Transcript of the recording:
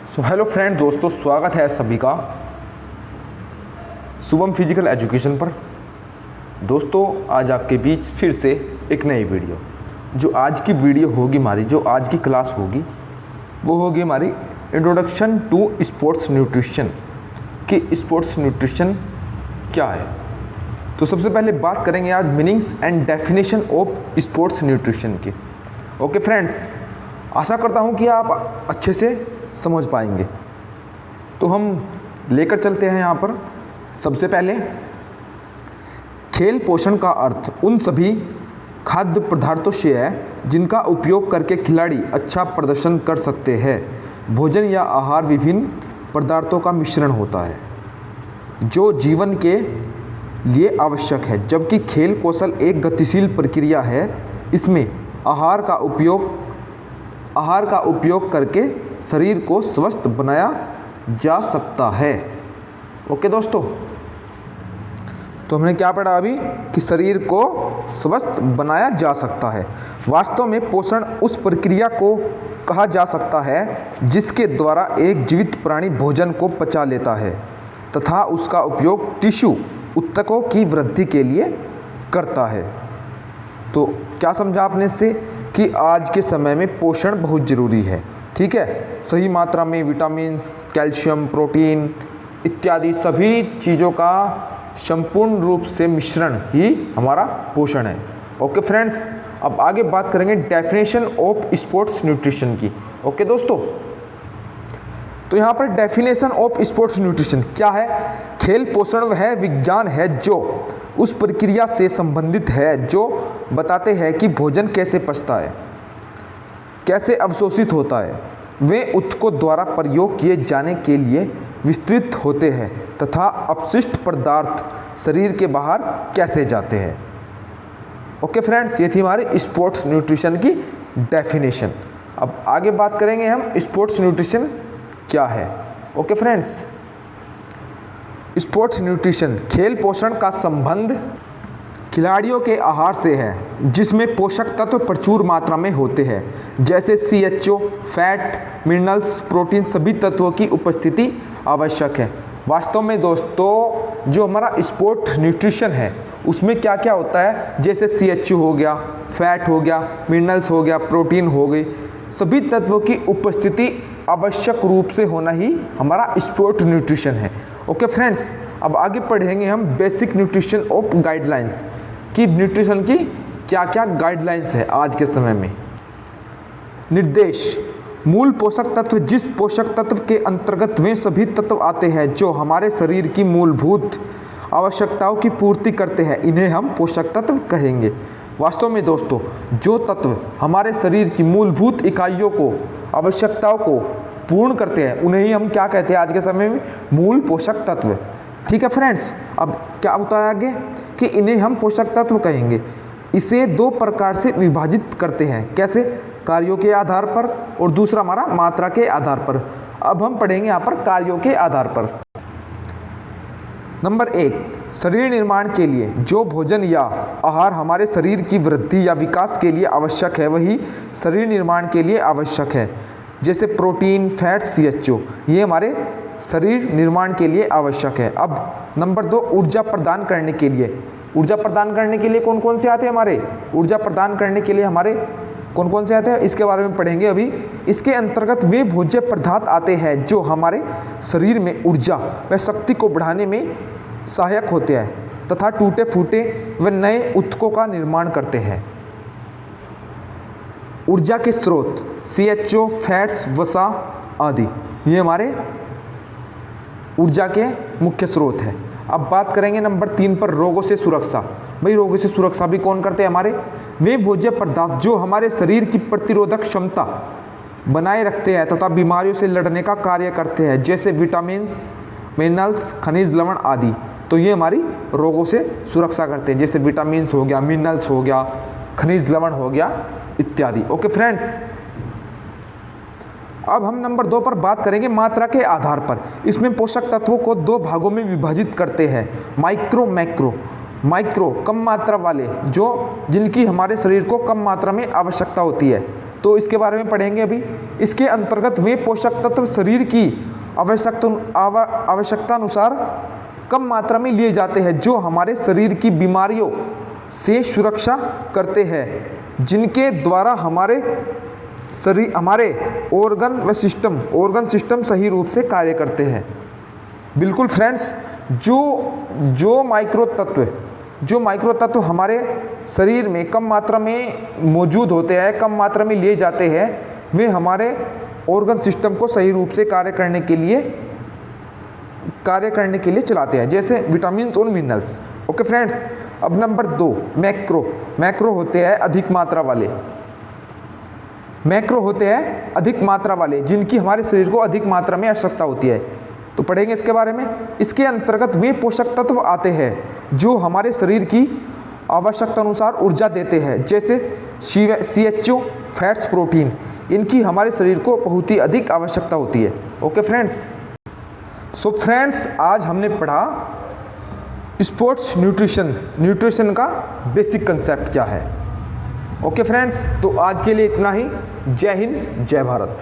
Hello friend दोस्तों, स्वागत है सभी का शुभम फिजिकल एजुकेशन पर। दोस्तों आज आपके बीच फिर से एक नई वीडियो। जो आज की वीडियो होगी हमारी, जो आज की क्लास होगी वो होगी हमारी इंट्रोडक्शन टू स्पोर्ट्स न्यूट्रिशन कि स्पोर्ट्स न्यूट्रिशन क्या है। तो सबसे पहले बात करेंगे आज meanings and definition of sports nutrition की। ओके फ्रेंड्स, आशा करता हूँ कि आप अच्छे से समझ पाएंगे। तो हम लेकर चलते हैं यहाँ पर। सबसे पहले खेल पोषण का अर्थ उन सभी खाद्य पदार्थों से है जिनका उपयोग करके खिलाड़ी अच्छा प्रदर्शन कर सकते हैं। भोजन या आहार विभिन्न पदार्थों का मिश्रण होता है जो जीवन के लिए आवश्यक है, जबकि खेल कौशल एक गतिशील प्रक्रिया है। इसमें आहार का उपयोग करके शरीर को स्वस्थ बनाया जा सकता है। ओके दोस्तों, तो हमने क्या पढ़ा अभी कि शरीर को स्वस्थ बनाया जा सकता है। वास्तव में पोषण उस प्रक्रिया को कहा जा सकता है जिसके द्वारा एक जीवित प्राणी भोजन को पचा लेता है तथा उसका उपयोग टिश्यू ऊतकों की वृद्धि के लिए करता है। तो क्या समझा आपने इससे कि आज के समय में पोषण बहुत ज़रूरी है। ठीक है, सही मात्रा में विटामिन्स, कैल्शियम, प्रोटीन इत्यादि सभी चीज़ों का संपूर्ण रूप से मिश्रण ही हमारा पोषण है। ओके फ्रेंड्स, अब आगे बात करेंगे डेफिनेशन ऑफ स्पोर्ट्स न्यूट्रिशन की। ओके दोस्तों, तो यहाँ पर डेफिनेशन ऑफ स्पोर्ट्स न्यूट्रिशन क्या है। खेल पोषण वह विज्ञान है जो उस प्रक्रिया से संबंधित है जो बताते हैं कि भोजन कैसे पचता है, कैसे अवशोषित होता है, वे ऊतकों द्वारा प्रयोग किए जाने के लिए विस्तृत होते हैं तथा अपशिष्ट पदार्थ शरीर के बाहर कैसे जाते हैं। ओके फ्रेंड्स, ये थी हमारी स्पोर्ट्स न्यूट्रिशन की डेफिनेशन। अब आगे बात करेंगे हम स्पोर्ट्स न्यूट्रिशन क्या है। ओके फ्रेंड्स, स्पोर्ट्स न्यूट्रिशन खेल पोषण का संबंध खिलाड़ियों के आहार से है जिसमें पोषक तत्व प्रचुर मात्रा में होते हैं, जैसे CHO, फैट, मिनरल्स, प्रोटीन सभी तत्वों की उपस्थिति आवश्यक है। वास्तव में दोस्तों जो हमारा स्पोर्ट न्यूट्रिशन है उसमें क्या क्या होता है, जैसे CHO हो गया, फैट हो गया, मिनरल्स हो गया, प्रोटीन हो गई, सभी तत्वों की उपस्थिति आवश्यक रूप से होना ही हमारा स्पोर्ट न्यूट्रिशन है। ओके फ्रेंड्स, अब आगे पढ़ेंगे हम बेसिक न्यूट्रिशन ऑफ गाइडलाइंस कि न्यूट्रिशन की क्या क्या गाइडलाइंस है आज के समय में। निर्देश मूल पोषक तत्व जिस पोषक तत्व के अंतर्गत वे सभी तत्व आते हैं जो हमारे शरीर की मूलभूत आवश्यकताओं की पूर्ति करते हैं, इन्हें हम पोषक तत्व कहेंगे। वास्तव में दोस्तों जो तत्व हमारे शरीर की मूलभूत इकाइयों को, आवश्यकताओं को पूर्ण करते हैं उन्हें ही हम क्या कहते हैं आज के समय में, मूल पोषक तत्व। ठीक है फ्रेंड्स, अब क्या होता है आगे कि इन्हें हम पोषक तत्व कहेंगे। इसे दो प्रकार से विभाजित करते हैं, कैसे, कार्यों के आधार पर और दूसरा हमारा मात्रा के आधार पर। अब हम पढ़ेंगे यहाँ पर कार्यों के आधार पर। नंबर 1, शरीर निर्माण के लिए जो भोजन या आहार हमारे शरीर की वृद्धि या विकास के लिए आवश्यक है वही शरीर निर्माण के लिए आवश्यक है, जैसे प्रोटीन, फैट, CHO ये हमारे शरीर निर्माण के लिए आवश्यक है। अब नंबर 2, ऊर्जा प्रदान करने के लिए। ऊर्जा प्रदान करने के लिए कौन कौन से आते हैं हमारे, ऊर्जा प्रदान करने के लिए हमारे कौन कौन से आते हैं इसके बारे में पढ़ेंगे अभी। इसके अंतर्गत वे भोज्य पदार्थ आते हैं जो हमारे शरीर में ऊर्जा व शक्ति को बढ़ाने में सहायक होते हैं तथा टूटे फूटे व नए ऊतकों का निर्माण करते हैं। ऊर्जा के स्रोत CHO, फैट्स, वसा आदि ये हमारे ऊर्जा के मुख्य स्रोत है। अब बात करेंगे नंबर 3 पर, रोगों से सुरक्षा। भाई रोगों से सुरक्षा भी कौन करते हैं हमारे, वे भोज्य पदार्थ जो हमारे शरीर की प्रतिरोधक क्षमता बनाए रखते हैं तथा बीमारियों से लड़ने का कार्य करते हैं, जैसे विटामिन्स, मिनरल्स, खनिज लवण आदि। तो ये हमारी रोगों से सुरक्षा करते हैं, जैसे विटामिन्स हो गया, मिनरल्स हो गया, खनिज लवण हो गया इत्यादि। ओके फ्रेंड्स, अब हम नंबर 2 पर बात करेंगे मात्रा के आधार पर। इसमें पोषक तत्वों को 2 भागों में विभाजित करते हैं, माइक्रो, मैक्रो। माइक्रो कम मात्रा वाले जो जिनकी हमारे शरीर को कम मात्रा में आवश्यकता होती है, तो इसके बारे में पढ़ेंगे अभी। इसके अंतर्गत वे पोषक तत्व शरीर की आवश्यकता अनुसार कम मात्रा में लिए जाते हैं जो हमारे शरीर की बीमारियों से सुरक्षा करते हैं, जिनके द्वारा हमारे ऑर्गन सिस्टम सही रूप से कार्य करते हैं। बिल्कुल फ्रेंड्स, जो माइक्रो तत्व हमारे शरीर में कम मात्रा में मौजूद होते हैं, कम मात्रा में लिए जाते हैं, वे हमारे ऑर्गन सिस्टम को सही रूप से कार्य करने के लिए चलाते हैं, जैसे विटामिन और मिनरल्स। ओके फ्रेंड्स, अब नंबर 2 मैक्रो होते हैं अधिक मात्रा वाले जिनकी हमारे शरीर को अधिक मात्रा में आवश्यकता होती है। तो पढ़ेंगे इसके बारे में। इसके अंतर्गत वे पोषक तत्व आते हैं जो हमारे शरीर की आवश्यकता अनुसार ऊर्जा देते हैं, जैसे CHO, फैट्स, प्रोटीन। इनकी हमारे शरीर को बहुत ही अधिक आवश्यकता होती है। ओके फ्रेंड्स, सो फ्रेंड्स, आज हमने पढ़ा स्पोर्ट्स न्यूट्रिशन का बेसिक कंसेप्ट क्या है। ओके फ्रेंड्स, तो आज के लिए इतना ही। जय हिंद, जय भारत।